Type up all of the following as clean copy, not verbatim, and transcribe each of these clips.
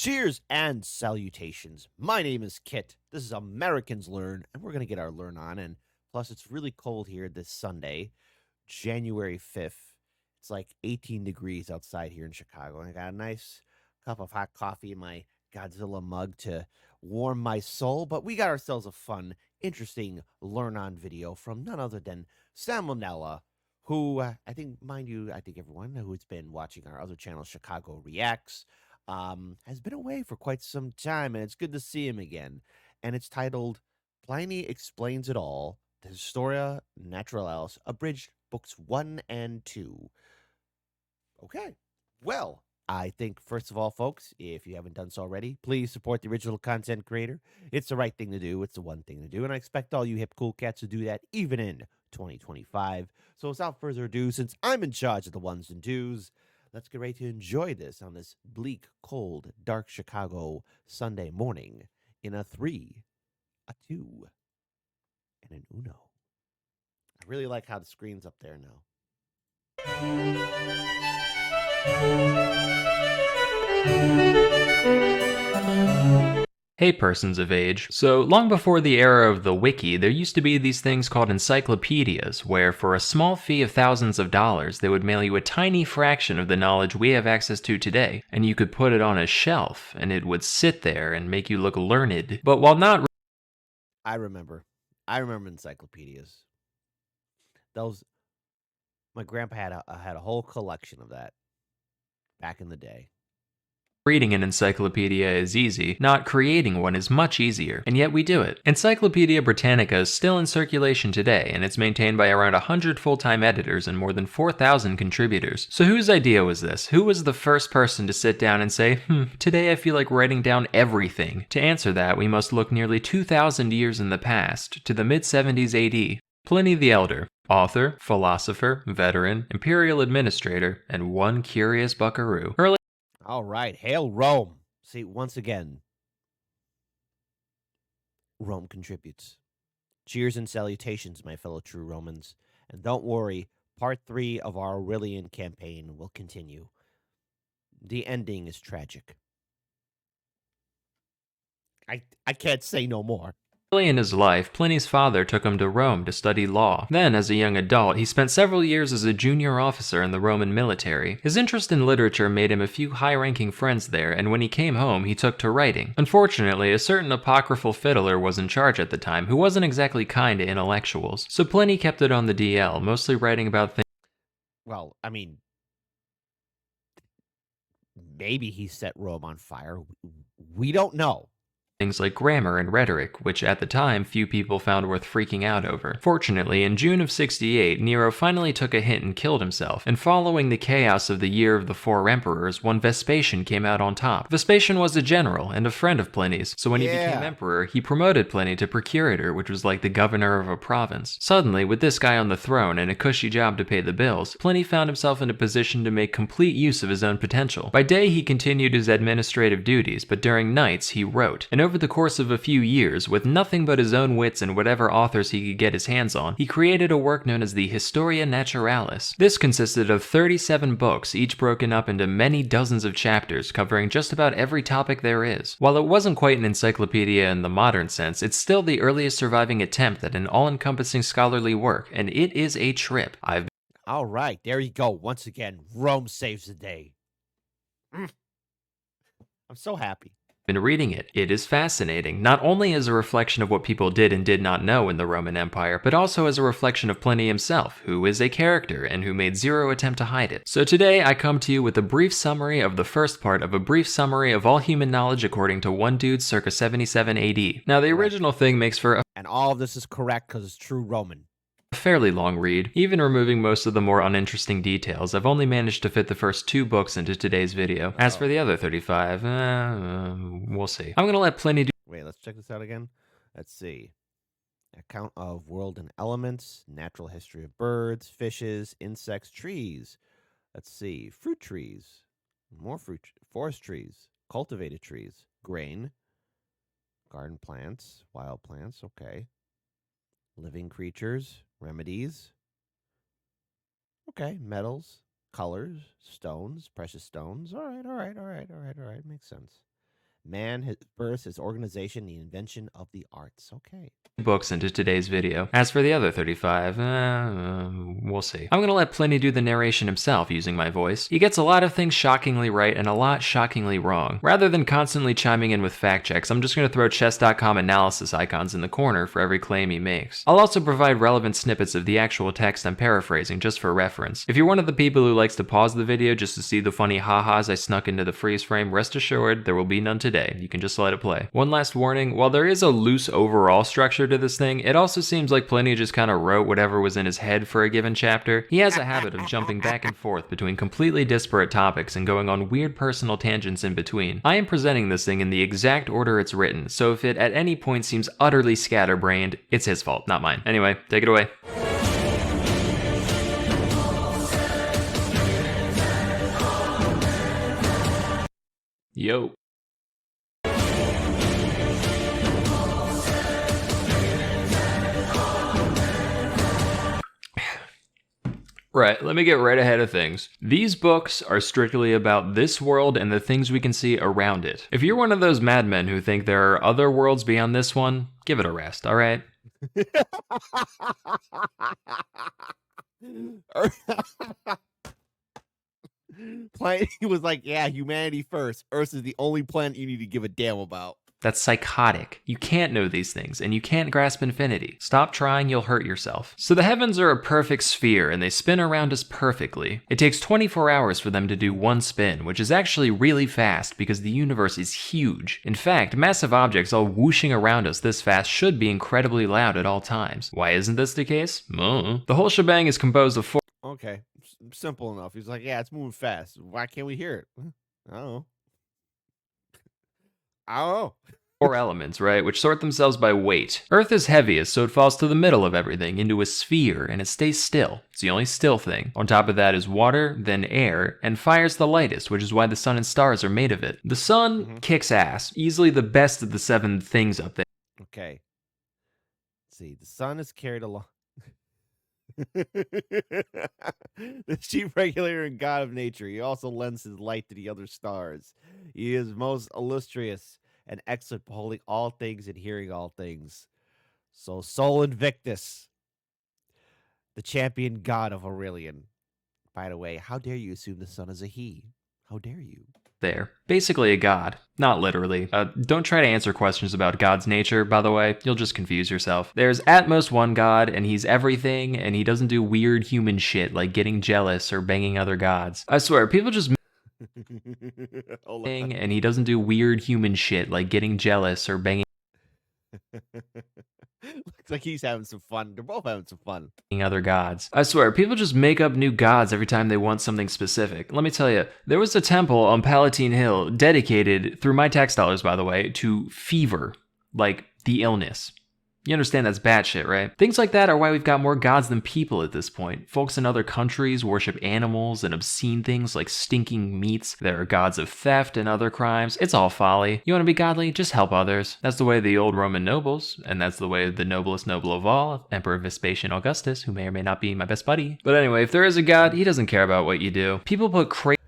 Cheers and salutations. My name is Kit. This is Americans Learn, and we're going to get our learn on. And plus, it's really cold here this Sunday, January 5th. It's like 18 degrees outside here in Chicago. And I got a nice cup of hot coffee in my Godzilla mug to warm my soul. But we got ourselves a fun, interesting learn on video from none other than Salmonella, who I think, mind you, I think everyone who's been watching our other channel, Chicago Reacts, has been away for quite some time, and it's good to see him again. And it's titled Pliny Explains It All, the Historia Naturalis, Abridged, Books 1 and 2. Okay, well, I think, first of all, folks, if you haven't done so already, please support the original content creator. It's the right thing to do. It's the one thing to do, and I expect all you hip cool cats to do that even in 2025. So without further ado, since I'm in charge of the ones and twos, let's get ready to enjoy this on this bleak, cold, dark Chicago Sunday morning in a 3, a 2, and an Uno. I really like how the screen's up there now. Hey persons of age. So long before the era of the wiki, there used to be these things called encyclopedias, where for a small fee of thousands of dollars, they would mail you a tiny fraction of the knowledge we have access to today, and you could put it on a shelf, and it would sit there and make you look learned. But while not I remember encyclopedias. Those, my grandpa had a whole collection of that back in the day. reading an encyclopedia is easy, not creating one is much easier, and yet we do it. Encyclopedia Britannica is still in circulation today, and it's maintained by around 100 full-time editors and more than 4,000 contributors. So whose idea was this? Who was the first person to sit down and say, today I feel like writing down everything? To answer that, we must look nearly 2,000 years in the past, to the mid-70s AD. Pliny the Elder, author, philosopher, veteran, imperial administrator, and one curious buckaroo. All right, hail Rome. See, once again, Rome contributes. Cheers and salutations, my fellow true Romans. And don't worry, part 3 of our Aurelian campaign will continue. The ending is tragic. I can't say no more. Early in his life, Pliny's father took him to Rome to study law. Then, as a young adult, he spent several years as a junior officer in the Roman military. His interest in literature made him a few high-ranking friends there, and when he came home, he took to writing. Unfortunately, a certain apocryphal fiddler was in charge at the time who wasn't exactly kind to intellectuals, so Pliny kept it on the DL, mostly writing about things. Well, I mean, maybe he set Rome on fire. We don't know. Things like grammar and rhetoric, which at the time few people found worth freaking out over. Fortunately, in June of 68, Nero finally took a hint and killed himself, and following the chaos of the Year of the Four Emperors, one Vespasian came out on top. Vespasian was a general and a friend of Pliny's, so when he became emperor, he promoted Pliny to procurator, which was like the governor of a province. Suddenly, with this guy on the throne and a cushy job to pay the bills, Pliny found himself in a position to make complete use of his own potential. By day, he continued his administrative duties, but during nights, he wrote. And over the course of a few years, with nothing but his own wits and whatever authors he could get his hands on, he created a work known as the Historia Naturalis. This consisted of 37 books, each broken up into many dozens of chapters, covering just about every topic there is. While it wasn't quite an encyclopedia in the modern sense, it's still the earliest surviving attempt at an all-encompassing scholarly work, and it is a trip. All right, there you go. Once again, Rome saves the day. I'm so happy. Been reading it. It is fascinating, not only as a reflection of what people did and did not know in the Roman Empire, but also as a reflection of Pliny himself, who is a character and who made zero attempt to hide it. So today I come to you with a brief summary of the first part of a brief summary of all human knowledge according to one dude circa 77 AD. Now the original thing makes for a And all of this is correct because it's true Roman. fairly long read. Even removing most of the more uninteresting details, I've only managed to fit the first 2 books into today's video. As for the other 35, we'll see. I'm gonna let Pliny do. Wait, let's check this out again. Let's see. Account of world and elements, natural history of birds, fishes, insects, trees. Let's see. Fruit trees, more fruit, forest trees, cultivated trees, grain, garden plants, wild plants, okay. Living creatures, remedies. Okay, metals, colors, stones, precious stones. All right. Makes sense. Man, his birth, his organization, the invention of the arts. Okay. books into today's video. As for the other 35, we'll see. I'm gonna let Pliny do the narration himself using my voice. He gets a lot of things shockingly right and a lot shockingly wrong. Rather than constantly chiming in with fact checks, I'm just gonna throw chess.com analysis icons in the corner for every claim he makes. I'll also provide relevant snippets of the actual text I'm paraphrasing just for reference. If you're one of the people who likes to pause the video just to see the funny ha-has I snuck into the freeze frame, rest assured there will be none today. You can just let it play. One last warning, while there is a loose overall structure to this thing, it also seems like Pliny just kind of wrote whatever was in his head for a given chapter. He has a habit of jumping back and forth between completely disparate topics and going on weird personal tangents in between. I am presenting this thing in the exact order it's written, so if it at any point seems utterly scatterbrained, it's his fault, not mine. Anyway, take it away. Yo. Right, let me get right ahead of things. These books are strictly about this world and the things we can see around it. If you're one of those madmen who think there are other worlds beyond this one, give it a rest, alright? Pliny was like, yeah, humanity first. Earth is the only planet you need to give a damn about. That's psychotic. You can't know these things, and you can't grasp infinity. Stop trying, you'll hurt yourself. So the heavens are a perfect sphere, and they spin around us perfectly. It takes 24 hours for them to do one spin, which is actually really fast because the universe is huge. In fact, massive objects all whooshing around us this fast should be incredibly loud at all times. Why isn't this the case? The whole shebang is composed of four... Okay, simple enough. He's like, yeah, it's moving fast. Why can't we hear it? I don't know. I don't know. Four elements, right, which sort themselves by weight. Earth is heaviest, so it falls to the middle of everything, into a sphere, and it stays still. It's the only still thing. On top of that is water, then air, and fire's the lightest, which is why the sun and stars are made of it. The sun kicks ass, easily the best of the 7 things up there. Okay. Let's see, the sun is carried along. The chief regulator and god of nature. He also lends his light to the other stars. He is most illustrious and excellent, beholding all things and hearing all things. So Sol Invictus, the champion god of Aurelian. By the way, how dare you assume the sun is a he? How dare you? There. Basically a god. Not literally. Don't try to answer questions about God's nature, by the way. You'll just confuse yourself. There's at most one God, and he's everything, and he doesn't do weird human shit like getting jealous or banging other gods. I swear, people just... and he doesn't do weird human shit like getting jealous or banging... Looks like he's having some fun. They're both having some fun. Other gods. I swear, people just make up new gods every time they want something specific. Let me tell you, there was a temple on Palatine Hill dedicated, through my tax dollars by the way, to fever, like the illness. You understand that's bad shit, right? Things like that are why we've got more gods than people at this point. Folks in other countries worship animals and obscene things like stinking meats. There are gods of theft and other crimes. It's all folly. You want to be godly? Just help others. That's the way of the old Roman nobles, and that's the way of the noblest noble of all, Emperor Vespasian Augustus, who may or may not be my best buddy. But anyway, if there is a god, he doesn't care about what you do. People put crazy...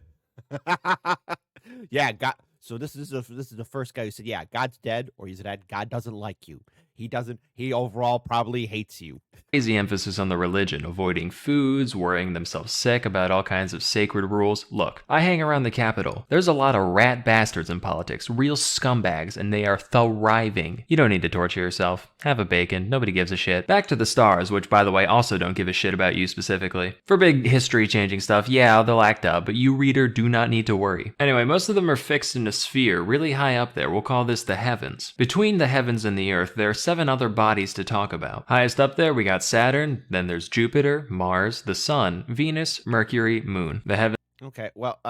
Yeah, God. So this is the first guy who said, yeah, God's dead, or he's dead. God doesn't like you. He overall probably hates you. Crazy emphasis on the religion, avoiding foods, worrying themselves sick about all kinds of sacred rules. Look, I hang around the Capitol. There's a lot of rat bastards in politics, real scumbags, and they are thriving. You don't need to torture yourself. Have a bacon, nobody gives a shit. Back to the stars, which by the way also don't give a shit about you specifically. For big history-changing stuff, yeah, they'll act up, but you reader do not need to worry. Anyway, most of them are fixed in a sphere really high up there. We'll call this the heavens. Between the heavens and the earth, there are 7 other bodies to talk about. Highest up there, we got Saturn, then there's Jupiter, Mars, the Sun, Venus, Mercury, Moon. The heavens... Okay, well,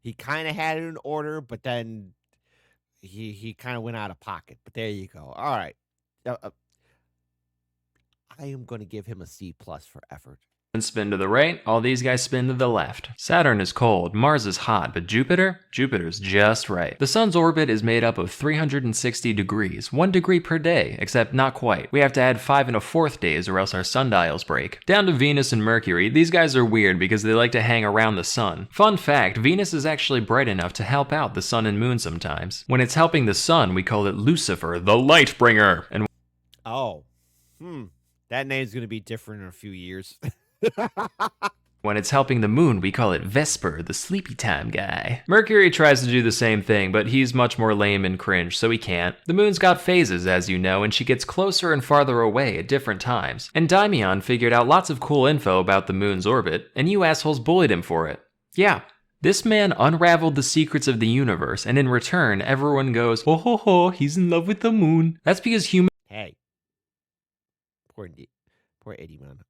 he kind of had it in order, but then he kind of went out of pocket. But there you go. All right. I am going to give him a C+ for effort. spin to the right, all these guys spin to the left. Saturn is cold, Mars is hot, but Jupiter's just right. The sun's orbit is made up of 360 degrees, 1 degree per day, except not quite. We have to add 5 1/4 days or else our sundials break. Down to Venus and Mercury, these guys are weird because they like to hang around the sun. Fun fact, Venus is actually bright enough to help out the sun and moon sometimes. When it's helping the sun, we call it Lucifer, the light bringer. And Oh, that name's gonna be different in a few years. when it's helping the moon, we call it Vesper, the sleepy time guy. Mercury tries to do the same thing, but he's much more lame and cringe, so he can't. The moon's got phases, as you know, and she gets closer and farther away at different times. And Daimion figured out lots of cool info about the moon's orbit, and you assholes bullied him for it. Yeah. This man unraveled the secrets of the universe, and in return, everyone goes, ho ho ho, he's in love with the moon. That's because humans Hey, poor Eddie, man.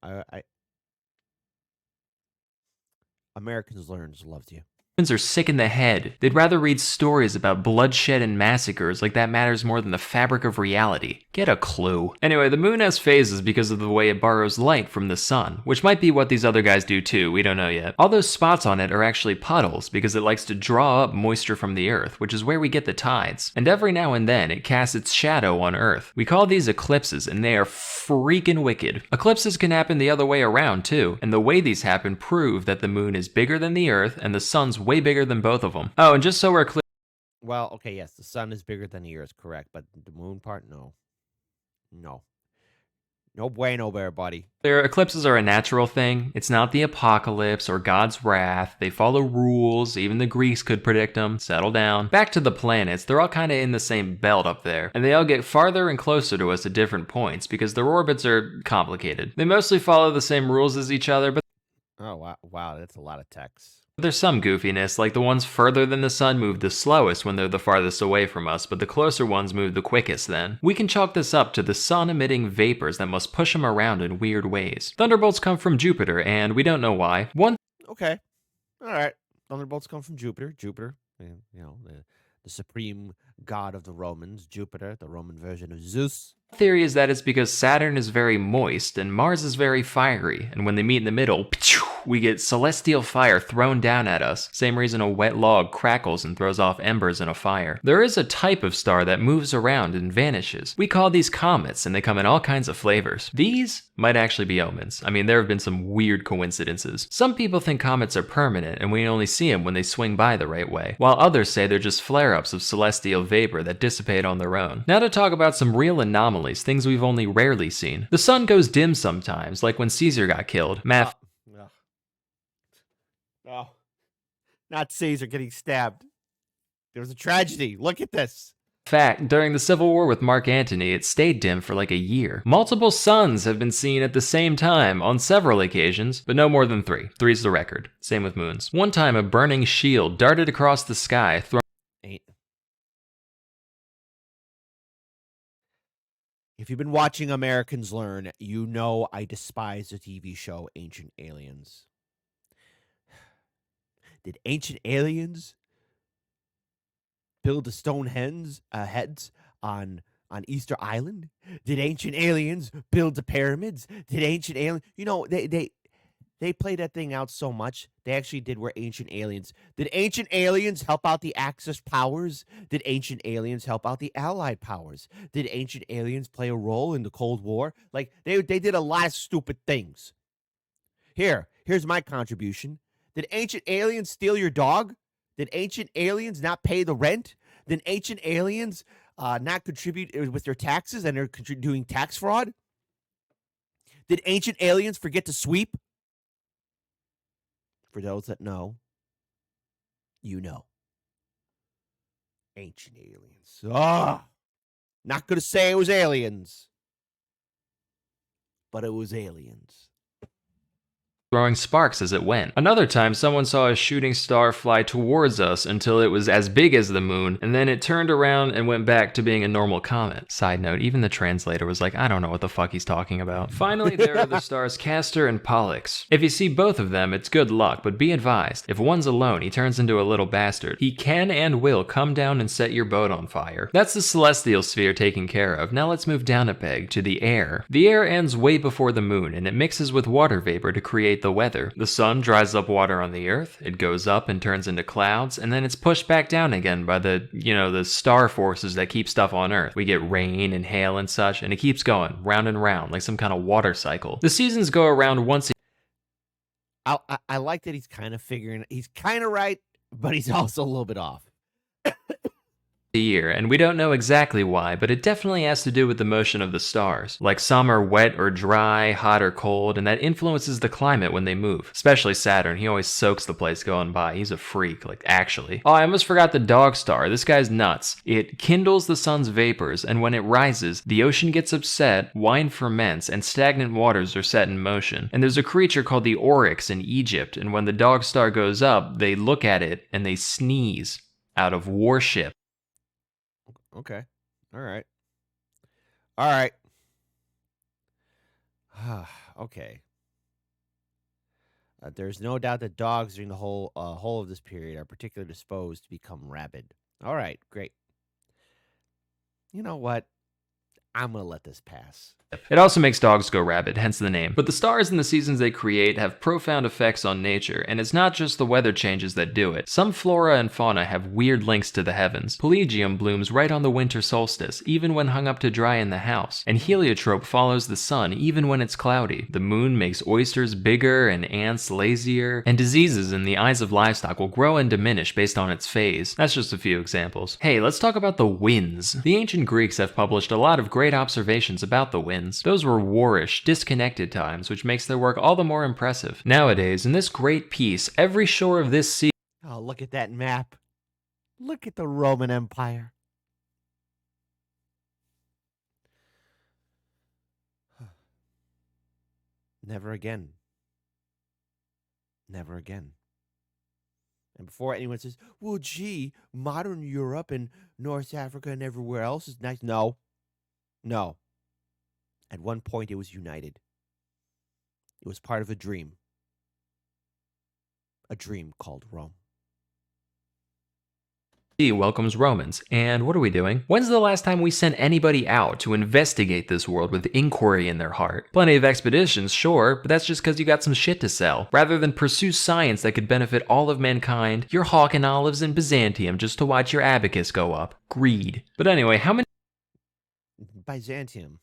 Americans Learns loves you. are sick in the head. They'd rather read stories about bloodshed and massacres like that matters more than the fabric of reality. Get a clue. Anyway, the moon has phases because of the way it borrows light from the sun, which might be what these other guys do too, we don't know yet. All those spots on it are actually puddles because it likes to draw up moisture from the earth, which is where we get the tides. And every now and then it casts its shadow on earth. We call these eclipses, and they are freaking wicked. Eclipses can happen the other way around too, and the way these happen prove that the moon is bigger than the earth and the sun's way bigger than both of them. Oh, and just so we're clear. Well, okay, yes, the sun is bigger than the earth, correct, but the moon part, no. No bueno there, buddy. Eclipses are a natural thing. It's not the apocalypse or God's wrath. They follow rules. Even the Greeks could predict them. Settle down. Back to the planets. They're all kind of in the same belt up there. And they all get farther and closer to us at different points because their orbits are complicated. They mostly follow the same rules as each other, but Oh, wow, that's a lot of text. there's some goofiness, like the ones further than the sun move the slowest when they're the farthest away from us, but the closer ones move the quickest then. We can chalk this up to the sun emitting vapors that must push them around in weird ways. Thunderbolts come from Jupiter, and we don't know why. Okay, all right. Thunderbolts come from Jupiter. The supreme god of the Romans, Jupiter, the Roman version of Zeus. Theory is that it's because Saturn is very moist and Mars is very fiery, and when they meet in the middle, we get celestial fire thrown down at us. Same reason a wet log crackles and throws off embers in a fire. There is a type of star that moves around and vanishes. We call these comets, and they come in all kinds of flavors. These might actually be omens. I mean, there have been some weird coincidences. Some people think comets are permanent and we only see them when they swing by the right way, while others say they're just flare-ups of celestial vapor that dissipate on their own. Now to talk about some real anomalies, things we've only rarely seen. The sun goes dim sometimes, like when Caesar got killed. No, not Caesar getting stabbed. There was a tragedy. Look at this. Fact, during the Civil War with Mark Antony, it stayed dim for like a year. Multiple suns have been seen at the same time on several occasions, but no more than 3. 3's the record. Same with moons. One time, a burning shield darted across the sky, If you've been watching Americans Learn, you know I despise the TV show Ancient Aliens. Did Ancient Aliens build the Stonehenge heads on Easter Island? Did Ancient Aliens build the pyramids? Did Ancient Aliens, they played that thing out so much. They actually did where Ancient Aliens. Did Ancient Aliens help out the Axis powers? Did Ancient Aliens help out the Allied powers? Did Ancient Aliens play a role in the Cold War? Like they did a lot of stupid things. Here's my contribution. Did Ancient Aliens steal your dog? Did Ancient Aliens not pay the rent? Did Ancient Aliens not contribute with their taxes and they're doing tax fraud? Did Ancient Aliens forget to sweep? For those that know, you know. Ancient Aliens. Not going to say it was aliens, but it was aliens. throwing sparks as it went. Another time, someone saw a shooting star fly towards us until it was as big as the moon, and then it turned around and went back to being a normal comet. Side note, even the translator was like, I don't know what the fuck he's talking about. Finally, there are the stars Castor and Pollux. If you see both of them, it's good luck, but be advised, if one's alone, he turns into a little bastard. He can and will come down and set your boat on fire. That's the celestial sphere taken care of. Now let's move down a peg to the air. The air ends way before the moon, and it mixes with water vapor to create the weather. The sun dries up water on the earth, it goes up and turns into clouds, and then it's pushed back down again by the star forces that keep stuff on earth. We get rain and hail and such, and it keeps going round and round like some kind of water cycle. The seasons go around once I like that he's kind of right, but he's also a little bit off. a year, and we don't know exactly why, but it definitely has to do with the motion of the stars. Like some are wet or dry, hot or cold, and that influences the climate when they move. Especially Saturn, he always soaks the place going by. He's a freak, like actually. Oh, I almost forgot the dog star. This guy's nuts. It kindles the sun's vapors, and when it rises, the ocean gets upset, wine ferments, and stagnant waters are set in motion. And there's a creature called the oryx in Egypt, and when the dog star goes up, they look at it and they sneeze out of worship. Okay. All right. All right. Okay. There's no doubt that dogs during the whole of this period are particularly disposed to become rabid. All right, great. You know what? I'm going to let this pass. It also makes dogs go rabid, hence the name. But the stars and the seasons they create have profound effects on nature, and it's not just the weather changes that do it. Some flora and fauna have weird links to the heavens. Pelagium blooms right on the winter solstice, even when hung up to dry in the house. And heliotrope follows the sun, even when it's cloudy. The moon makes oysters bigger and ants lazier, and diseases in the eyes of livestock will grow and diminish based on its phase. That's just a few examples. Hey, let's talk about the winds. The ancient Greeks have published a lot of great observations about the winds. Those were warish, disconnected times, which makes their work all the more impressive. Nowadays, in this great piece, every shore of this sea... Oh, look at that map. Look at the Roman Empire. Never again. Never again. And before anyone says, well, gee, modern Europe and North Africa and everywhere else is nice. No. No. At one point, it was united. It was part of a dream called Rome. Welcomes Romans. And what are we doing? When's the last time we sent anybody out to investigate this world with inquiry in their heart? Plenty of expeditions, sure, but that's just because you got some shit to sell. Rather than pursue science that could benefit all of mankind, you're hawking olives in Byzantium just to watch your abacus go up. Greed. But anyway, how many... Byzantium,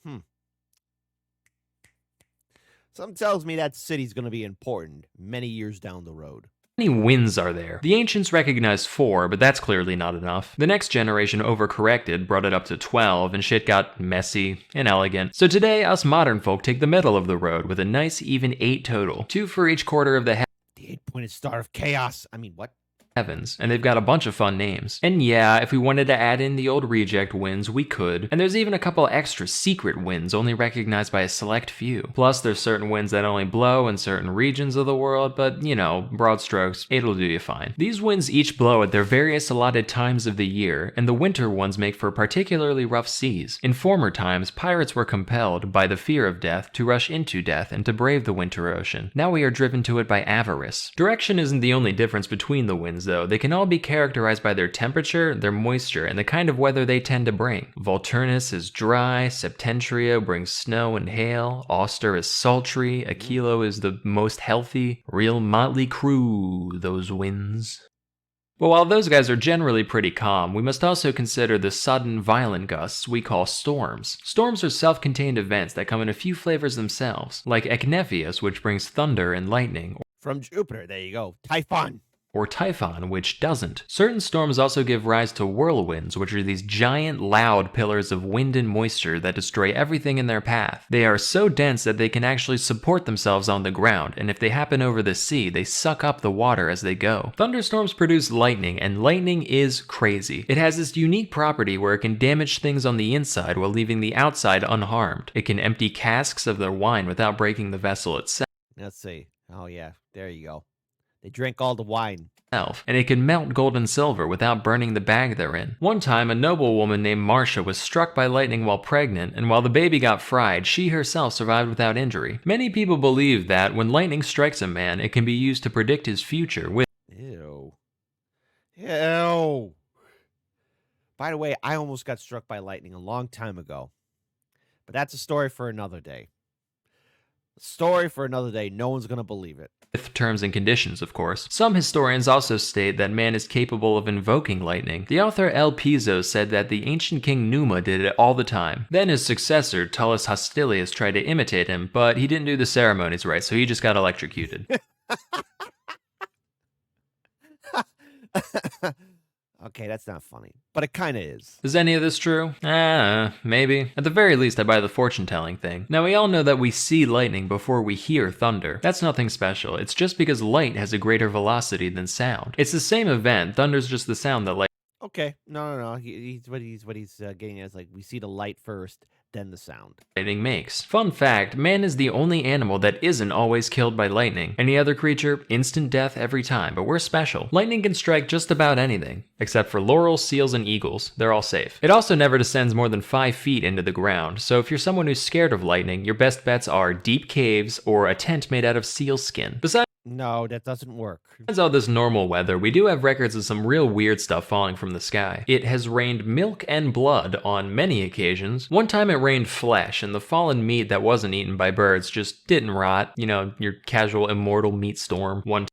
Something tells me that city's going to be important many years down the road. How many winds are there? The ancients recognized 4, but that's clearly not enough. The next generation overcorrected, brought it up to 12, and shit got messy and elegant. So today, us modern folk take the middle of the road with a nice even 8 total. 2 for each quarter of the The 8-pointed star of chaos. I mean, what? heavens, and they've got a bunch of fun names. And yeah, if we wanted to add in the old reject winds, we could. And there's even a couple extra secret winds only recognized by a select few. Plus, there's certain winds that only blow in certain regions of the world, but you know, broad strokes, it'll do you fine. These winds each blow at their various allotted times of the year, and the winter ones make for particularly rough seas. In former times, pirates were compelled, by the fear of death, to rush into death and to brave the winter ocean. Now we are driven to it by avarice. Direction isn't the only difference between the winds though. They can all be characterized by their temperature, their moisture, and the kind of weather they tend to bring. Volturnus is dry, Septentrio brings snow and hail, Auster is sultry, Aquilo is the most healthy. Real motley crew, those winds. But while those guys are generally pretty calm, we must also consider the sudden, violent gusts we call storms. Storms are self-contained events that come in a few flavors themselves, like Eknephius, which brings thunder and lightning. From Jupiter, there you go, Typhon. Or Typhon, which doesn't. Certain storms also give rise to whirlwinds, which are these giant, loud pillars of wind and moisture that destroy everything in their path. They are so dense that they can actually support themselves on the ground, and if they happen over the sea, they suck up the water as they go. Thunderstorms produce lightning, and lightning is crazy. It has this unique property where it can damage things on the inside while leaving the outside unharmed. It can empty casks of their wine without breaking the vessel itself. Let's see. Oh, yeah. There you go. They drank all the wine. And it can melt gold and silver without burning the bag they're in. One time, a noblewoman named Marcia was struck by lightning while pregnant, and while the baby got fried, she herself survived without injury. Many people believe that when lightning strikes a man, it can be used to predict his future with Ew. Ew. By the way, I almost got struck by lightning a long time ago. But that's a story for another day. A story for another day. No one's going to believe it. terms and conditions, of course. Some historians also state that man is capable of invoking lightning. The author El Piso said that the ancient king Numa did it all the time. Then his successor, Tullus Hostilius, tried to imitate him, but he didn't do the ceremonies right, so he just got electrocuted. Okay, that's not funny, but it kind of is. Is any of this true? Maybe. At the very least, I buy the fortune-telling thing. Now, we all know that we see lightning before we hear thunder. That's nothing special. It's just because light has a greater velocity than sound. It's the same event. Thunder's just the sound that light. Okay, no. He's what he's getting at is like we see the light first, then the sound. Lightning makes. Fun fact, man is the only animal that isn't always killed by lightning. Any other creature, instant death every time, but we're special. Lightning can strike just about anything, except for laurels, seals, and eagles. They're all safe. It also never descends more than 5 feet into the ground, so if you're someone who's scared of lightning, your best bets are deep caves or a tent made out of seal skin. No, that doesn't work. Besides all this normal weather, we do have records of some real weird stuff falling from the sky. It has rained milk and blood on many occasions. One time it rained flesh, and the fallen meat that wasn't eaten by birds just didn't rot. You know, your casual immortal meat storm. One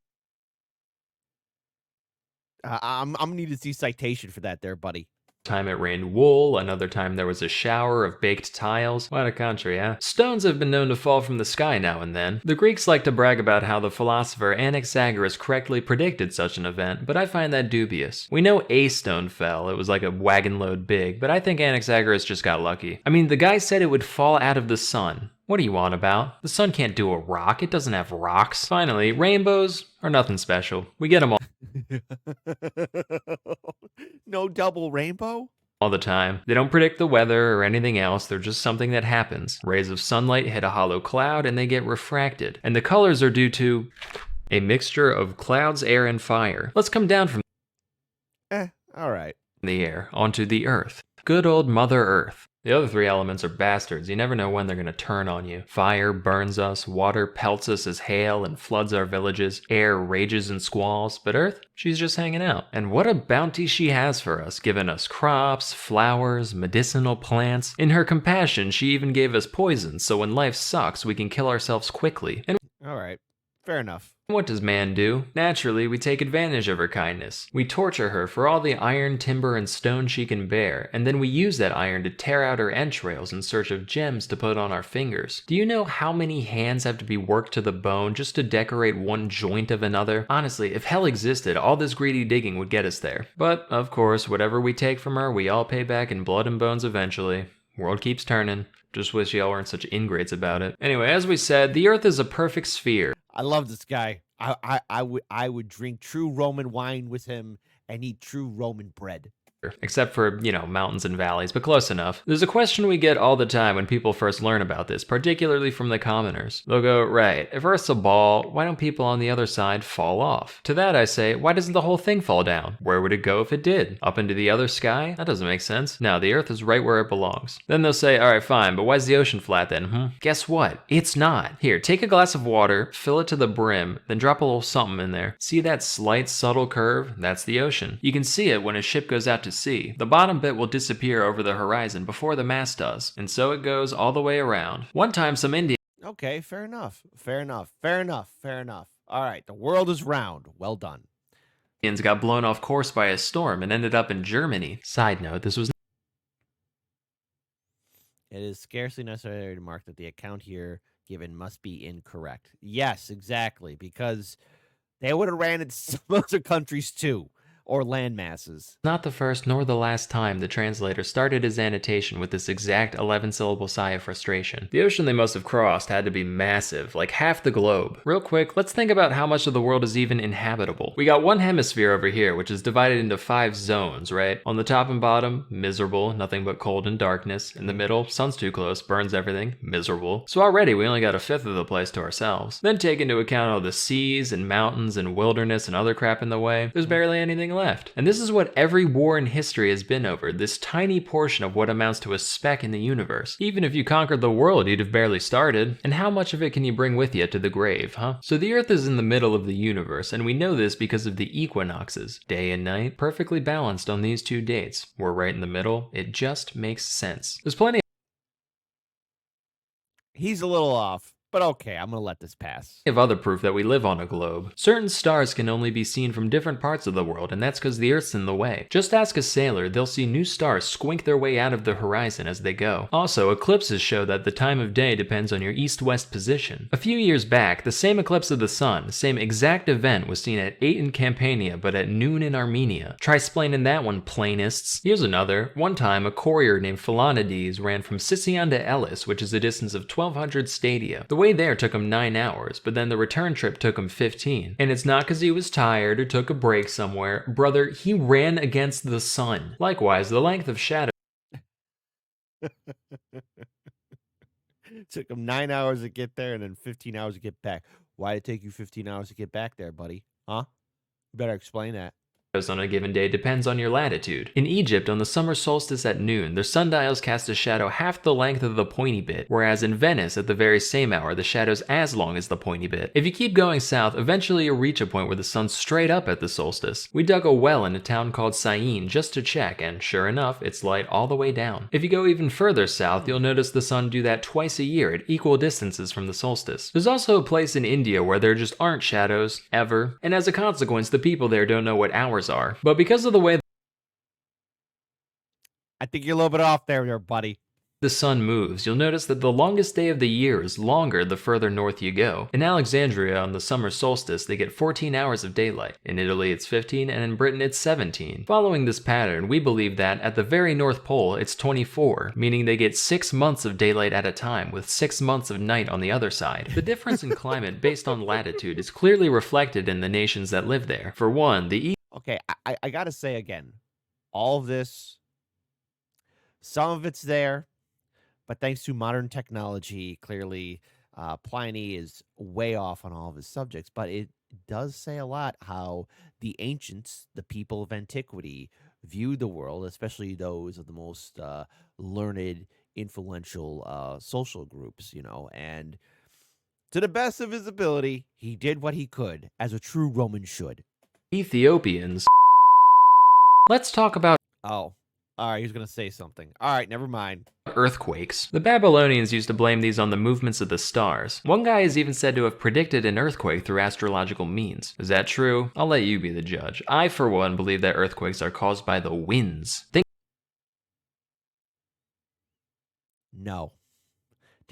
I'm gonna need to see citation for that there, buddy. time it rained wool, another time there was a shower of baked tiles. What a country, huh? Stones have been known to fall from the sky now and then. The Greeks like to brag about how the philosopher Anaxagoras correctly predicted such an event, but I find that dubious. We know a stone fell, it was like a wagon load big, but I think Anaxagoras just got lucky. I mean, the guy said it would fall out of the sun. What do you want about? The sun can't do a rock, it doesn't have rocks. Finally, rainbows are nothing special. We get them No double rainbow? all the time. They don't predict the weather or anything else, they're just something that happens. Rays of sunlight hit a hollow cloud and they get refracted. And the colors are due to a mixture of clouds, air, and fire. Let's come down from Alright. the air onto the earth. Good old Mother Earth. The other 3 elements are bastards. You never know when they're gonna turn on you. Fire burns us, water pelts us as hail and floods our villages, air rages and squalls, but Earth, she's just hanging out. And what a bounty she has for us, giving us crops, flowers, medicinal plants. In her compassion, she even gave us poison, so when life sucks, we can kill ourselves quickly. And Alright. Fair enough. what does man do? Naturally, we take advantage of her kindness. We torture her for all the iron, timber, and stone she can bear, and then we use that iron to tear out her entrails in search of gems to put on our fingers. Do you know how many hands have to be worked to the bone just to decorate one joint of another? Honestly, if hell existed, all this greedy digging would get us there. But, of course, whatever we take from her, we all pay back in blood and bones eventually. World keeps turning. Just wish y'all weren't such ingrates about it. Anyway, as we said, the Earth is a perfect sphere. I love this guy. I would drink true Roman wine with him and eat true Roman bread. Except for, mountains and valleys, but close enough. There's a question we get all the time when people first learn about this, particularly from the commoners. They'll go, right, if Earth's a ball, why don't people on the other side fall off? To that I say, why doesn't the whole thing fall down? Where would it go if it did? Up into the other sky? That doesn't make sense. No, the Earth is right where it belongs. Then they'll say, alright, fine, but why's the ocean flat then? Guess what? It's not. Here, take a glass of water, fill it to the brim, then drop a little something in there. See that slight, subtle curve? That's the ocean. You can see it when a ship goes out to sea. The bottom bit will disappear over the horizon before the mast does, and so it goes all the way around. One time some Indians Okay, fair enough. All right, the world is round. Well done. got blown off course by a storm and ended up in Germany. Side note, this was It is scarcely necessary to mark that the account here given must be incorrect. Yes, exactly, because they would have ran into some other countries too. or land masses. Not the first nor the last time the translator started his annotation with this exact 11-syllable sigh of frustration. The ocean they must have crossed had to be massive, like half the globe. Real quick, let's think about how much of the world is even inhabitable. We got one hemisphere over here, which is divided into 5 zones, right? On the top and bottom, miserable, nothing but cold and darkness. In the middle, sun's too close, burns everything, miserable. So already we only got a fifth of the place to ourselves. Then take into account all the seas and mountains and wilderness and other crap in the way, there's barely anything left. And this is what every war in history has been over, this tiny portion of what amounts to a speck in the universe. Even if you conquered the world, you'd have barely started. And how much of it can you bring with you to the grave, huh? So the Earth is in the middle of the universe, and we know this because of the equinoxes. Day and night, perfectly balanced on these 2 dates. We're right in the middle, it just makes sense. There's plenty He's a little off, but okay, I'm going to let this pass. of other proof that we live on a globe. Certain stars can only be seen from different parts of the world, and that's because the Earth's in the way. Just ask a sailor, they'll see new stars squink their way out of the horizon as they go. Also, eclipses show that the time of day depends on your east-west position. A few years back, the same eclipse of the sun, the same exact event, was seen at 8 in Campania, but at noon in Armenia. Try explaining that one, planists. Here's another. One time, a courier named Philonides ran from Sicyon to Elis, which is a distance of 1,200 stadia. The way there took him 9 hours, but then the return trip took him 15. And it's not because he was tired or took a break somewhere. Brother, he ran against the sun. Likewise, the length of shadow Took him 9 hours to get there and then 15 hours to get back. Why did it take you 15 hours to get back there, buddy? Huh? You better explain that. on a given day depends on your latitude. In Egypt, on the summer solstice at noon, their sundials cast a shadow half the length of the pointy bit, whereas in Venice, at the very same hour, the shadow's as long as the pointy bit. If you keep going south, eventually you'll reach a point where the sun's straight up at the solstice. We dug a well in a town called Syene just to check, and sure enough, it's light all the way down. If you go even further south, you'll notice the sun do that twice a year at equal distances from the solstice. There's also a place in India where there just aren't shadows, ever, and as a consequence, the people there don't know what hours are. But because of the way I think you're a little bit off there, buddy. the sun moves, you'll notice that the longest day of the year is longer the further north you go. In Alexandria on the summer solstice, they get 14 hours of daylight. In Italy, it's 15, and in Britain, it's 17. Following this pattern, we believe that at the very North Pole, it's 24, meaning they get 6 months of daylight at a time, with 6 months of night on the other side. The difference in climate based on latitude is clearly reflected in the nations that live there. For one, the Okay, I got to say again, all of this, some of it's there, but thanks to modern technology, clearly Pliny is way off on all of his subjects, but it does say a lot how the ancients, the people of antiquity, viewed the world, especially those of the most learned, influential social groups, and to the best of his ability, he did what he could, as a true Roman should. Ethiopians. Let's talk about Oh, all right, he was going to say something. All right, never mind. earthquakes. The Babylonians used to blame these on the movements of the stars. One guy is even said to have predicted an earthquake through astrological means. Is that true? I'll let you be the judge. I, for one, believe that earthquakes are caused by the winds. No.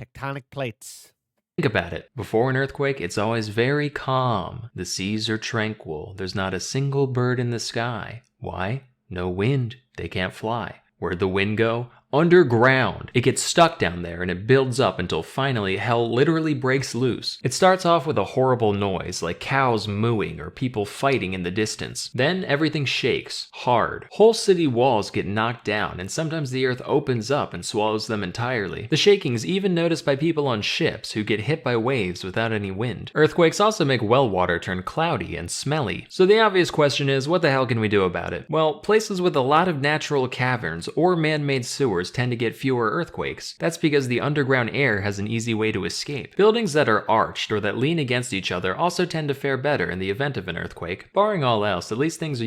Tectonic plates. Think about it. Before an earthquake, it's always very calm. The seas are tranquil. There's not a single bird in the sky. Why? No wind. They can't fly. Where'd the wind go? Underground. It gets stuck down there and it builds up until finally hell literally breaks loose. It starts off with a horrible noise like cows mooing or people fighting in the distance. Then everything shakes, hard. Whole city walls get knocked down and sometimes the earth opens up and swallows them entirely. The shaking's even noticed by people on ships who get hit by waves without any wind. Earthquakes also make well water turn cloudy and smelly. So the obvious question is, what the hell can we do about it? Well, places with a lot of natural caverns or man-made sewers tend to get fewer earthquakes. That's because the underground air has an easy way to escape. Buildings that are arched or that lean against each other also tend to fare better in the event of an earthquake. Barring all else, at least things are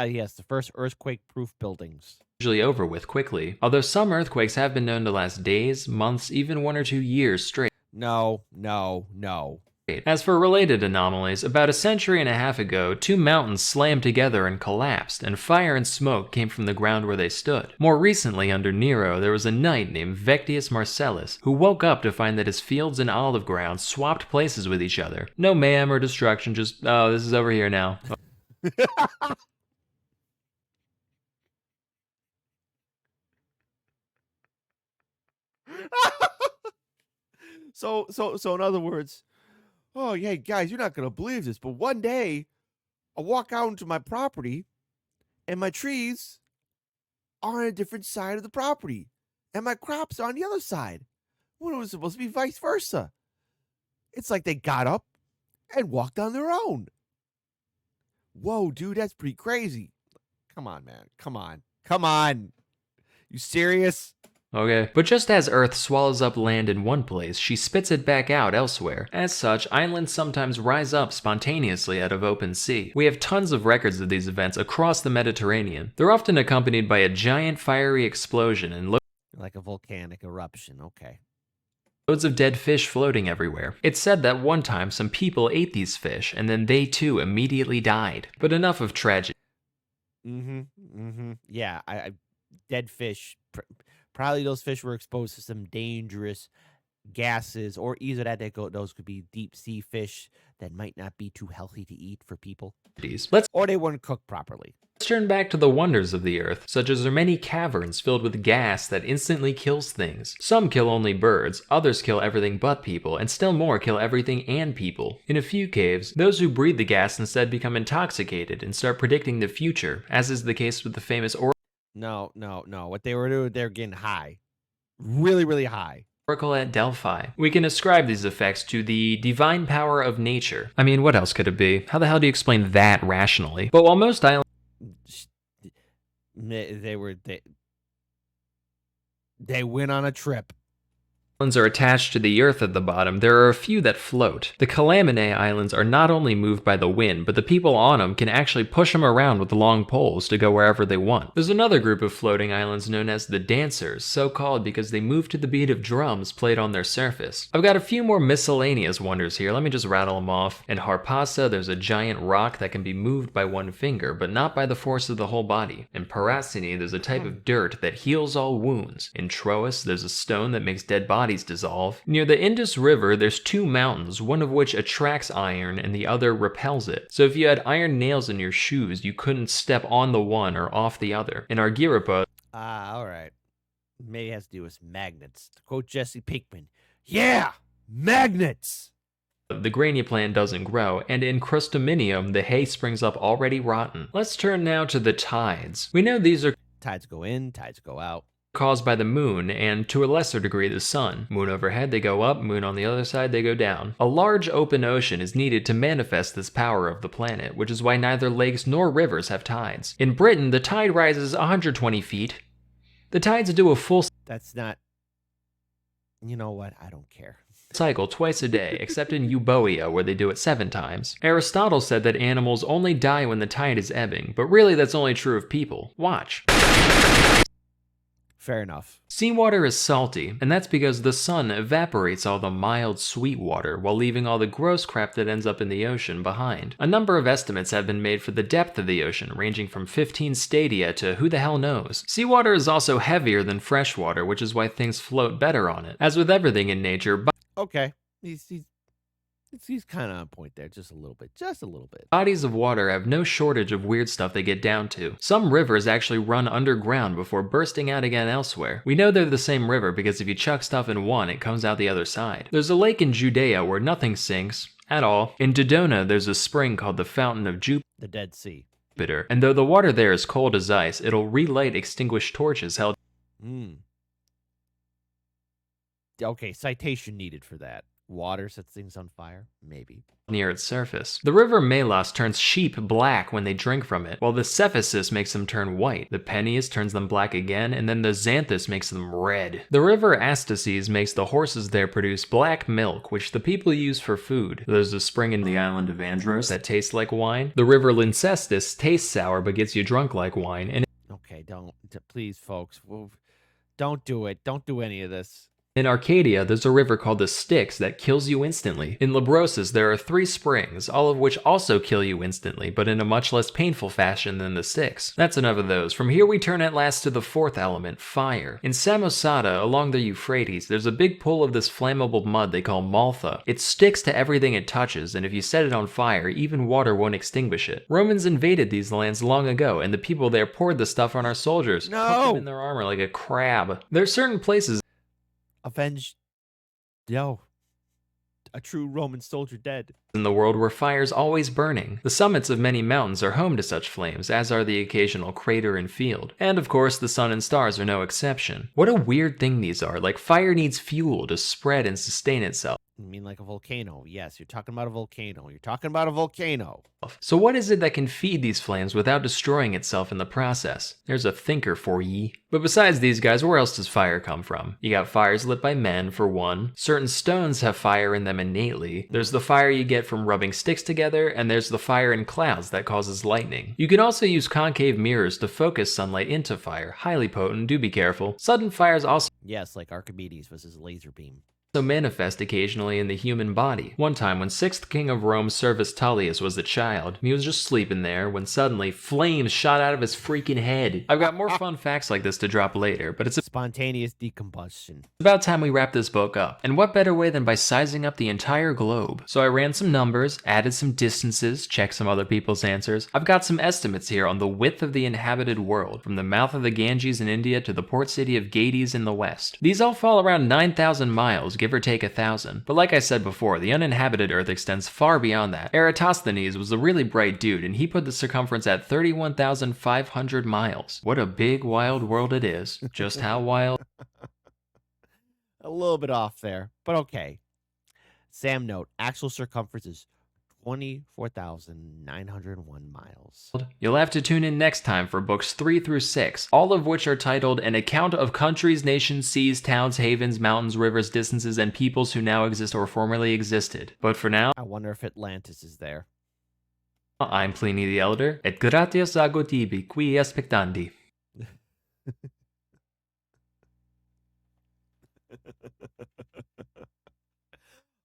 Yes, the first earthquake-proof buildings. usually over with quickly. Although some earthquakes have been known to last days, months, even 1 or 2 years straight. No. As for related anomalies, about a century and a half ago, 2 mountains slammed together and collapsed, and fire and smoke came from the ground where they stood. More recently, under Nero, there was a knight named Vectius Marcellus, who woke up to find that his fields and olive grounds swapped places with each other. No mayhem or destruction, just, oh, this is over here now. So in other words, oh yeah, guys, you're not gonna believe this, but one day I walk out into my property and my trees are on a different side of the property, and my crops are on the other side. When it was supposed to be vice versa. It's like they got up and walked on their own. Whoa, dude, that's pretty crazy. Come on, man. Come on. Come on. You serious? Okay, but just as Earth swallows up land in one place, she spits it back out elsewhere. As such, islands sometimes rise up spontaneously out of open sea. We have tons of records of these events across the Mediterranean. They're often accompanied by a giant fiery explosion and Like a volcanic eruption. Okay. loads of dead fish floating everywhere. It's said that one time some people ate these fish and then they too immediately died. But enough of tragedy. Yeah, I dead fish. Probably those fish were exposed to some dangerous gases, or either those could be deep sea fish that might not be too healthy to eat for people, or they weren't cooked properly. Let's turn back to the wonders of the Earth, such as there are many caverns filled with gas that instantly kills things. Some kill only birds, others kill everything but people, and still more kill everything and people. In a few caves, those who breathe the gas instead become intoxicated and start predicting the future, as is the case with the famous No. What they were doing, they're getting high. Really, really high. Oracle at Delphi. We can ascribe these effects to the divine power of nature. I mean, what else could it be? How the hell do you explain that rationally? But while most islands they went on a trip. are attached to the earth at the bottom, there are a few that float. The Calamine Islands are not only moved by the wind, but the people on them can actually push them around with long poles to go wherever they want. There's another group of floating islands known as the Dancers, so called because they move to the beat of drums played on their surface. I've got a few more miscellaneous wonders here, let me just rattle them off. In Harpassa, there's a giant rock that can be moved by one finger, but not by the force of the whole body. In Paracini, there's a type of dirt that heals all wounds. In Troas, there's a stone that makes dead bodies dissolve. Near the Indus River, there's two mountains, one of which attracts iron and the other repels it. So if you had iron nails in your shoes, you couldn't step on the one or off the other. In Argyropa, all right. Maybe it has to do with magnets. To quote Jesse Pinkman, yeah, magnets! the grania plant doesn't grow, and in Crustuminium, the hay springs up already rotten. Let's turn now to the tides. We know these are tides go in, tides go out. Caused by the moon, and to a lesser degree the sun. Moon overhead, they go up, moon on the other side, they go down. A large open ocean is needed to manifest this power of the planet, which is why neither lakes nor rivers have tides. In Britain, the tide rises 120 feet. The tides do a full That's not... You know what? I don't care. Cycle twice a day, except in Euboea, where they do it 7 times. Aristotle said that animals only die when the tide is ebbing, but really that's only true of people. Watch. Fair enough. Seawater is salty, and that's because the sun evaporates all the mild, sweet water while leaving all the gross crap that ends up in the ocean behind. A number of estimates have been made for the depth of the ocean, ranging from 15 stadia to who the hell knows. Seawater is also heavier than fresh water, which is why things float better on it. As with everything in nature, okay, he's kind of on point there, just a little bit. Bodies of water have no shortage of weird stuff they get down to. Some rivers actually run underground before bursting out again elsewhere. We know they're the same river because if you chuck stuff in one, it comes out the other side. There's a lake in Judea where nothing sinks at all. In Dodona, there's a spring called the Fountain of Jupiter. The Dead Sea. And though the water there is cold as ice, it'll relight extinguished torches held. Okay, citation needed for that. Water sets things on fire? Maybe. Near its surface. The river Melas turns sheep black when they drink from it, while the Cephasus makes them turn white. The Peneus turns them black again, and then the Xanthus makes them red. The river Astaces makes the horses there produce black milk, which the people use for food. There's a spring in the island of Andros that tastes like wine. The river Lyncestis tastes sour but gets you drunk like wine. And okay, please, folks, don't do it. Don't do any of this. In Arcadia, there's a river called the Styx that kills you instantly. In Labrosis, there are 3 springs, all of which also kill you instantly, but in a much less painful fashion than the Styx. That's enough of those. From here we turn at last to the 4th element, fire. In Samosata, along the Euphrates, there's a big pool of this flammable mud they call maltha. It sticks to everything it touches, and if you set it on fire, even water won't extinguish it. Romans invaded these lands long ago, and the people there poured the stuff on our soldiers, cooked them in their armor like a crab. There are certain places Avenge, yo, a true Roman soldier dead. In the world where fire's always burning. The summits of many mountains are home to such flames, as are the occasional crater and field. And of course, the sun and stars are no exception. What a weird thing these are, like fire needs fuel to spread and sustain itself. I mean, like a volcano. Yes, you're talking about a volcano. You're talking about a volcano. So what is it that can feed these flames without destroying itself in the process? There's a thinker for ye. But besides these guys, where else does fire come from? You got fires lit by men, for one. Certain stones have fire in them innately. There's the fire you get from rubbing sticks together, and there's the fire in clouds that causes lightning. You can also use concave mirrors to focus sunlight into fire. Highly potent, do be careful. Sudden fires also Yes, like Archimedes was his laser beam. manifest occasionally in the human body. One time when 6th king of Rome Servius Tullius was a child, he was just sleeping there when suddenly flames shot out of his freaking head. I've got more fun facts like this to drop later, but it's Spontaneous decombustion. about time we wrap this book up. And what better way than by sizing up the entire globe? So I ran some numbers, added some distances, checked some other people's answers. I've got some estimates here on the width of the inhabited world, from the mouth of the Ganges in India to the port city of Gades in the west. These all fall around 9,000 miles, give or take 1,000. But like I said before, the uninhabited Earth extends far beyond that. Eratosthenes was a really bright dude, and he put the circumference at 31,500 miles. What a big, wild world it is. Just how wild? A little bit off there, but okay. Sam note, actual circumference is 24,901 miles. You'll have to tune in next time for books 3 through 6, all of which are titled An Account of Countries, Nations, Seas, Towns, Havens, Mountains, Rivers, Distances, and Peoples Who Now Exist or Formerly Existed. But for now, I wonder if Atlantis is there. I'm Pliny the Elder, et gratias ago tibi qui aspectandi.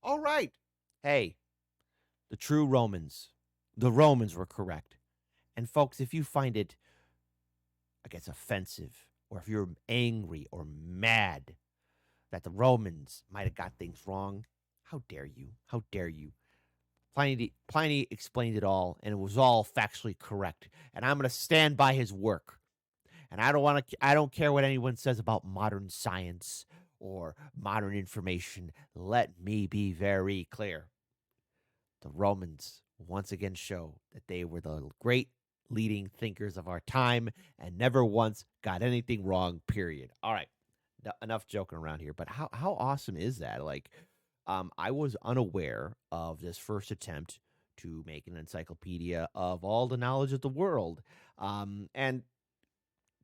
All right. Hey, the true Romans. The Romans were correct. And folks, if you find it, I guess, offensive, or if you're angry or mad that the Romans might have got things wrong, how dare you? How dare you? Pliny explained it all, and it was all factually correct. And I'm going to stand by his work. And I don't care what anyone says about modern science or modern information. Let me be very clear. The Romans once again show that they were the great leading thinkers of our time and never once got anything wrong, period. All right. Enough joking around here, but how awesome is that? Like, I was unaware of this first attempt to make an encyclopedia of all the knowledge of the world. And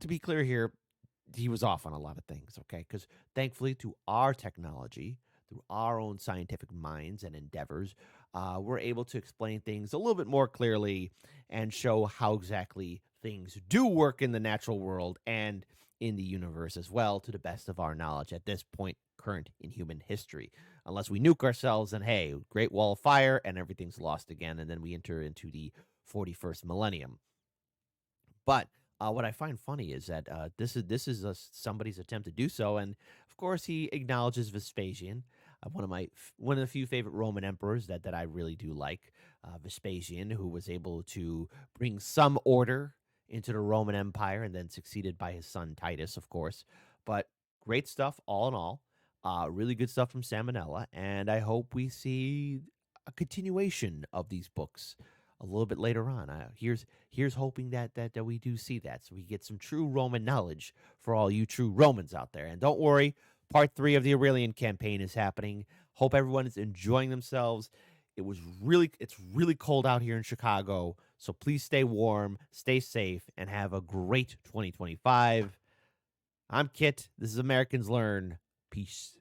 to be clear here, he was off on a lot of things, okay? Because thankfully, through our technology, through our own scientific minds and endeavors, we're able to explain things a little bit more clearly and show how exactly things do work in the natural world and in the universe as well, to the best of our knowledge at this point current in human history. Unless we nuke ourselves and, hey, Great Wall of Fire, and everything's lost again, and then we enter into the 41st millennium. But what I find funny is that this is somebody's attempt to do so, and of course he acknowledges Vespasian, one of the few favorite Roman emperors that I really do like, Vespasian, who was able to bring some order into the Roman Empire, and then succeeded by his son Titus, of course. But great stuff, all in all. Really good stuff from Salmonella, and I hope we see a continuation of these books a little bit later on. Here's hoping that we do see that, so we get some true Roman knowledge for all you true Romans out there. And don't worry, part 3 of the Aurelian campaign is happening. Hope everyone is enjoying themselves. It's really cold out here in Chicago, so please stay warm, stay safe, and have a great 2025. I'm Kit. This is Americans Learn. Peace.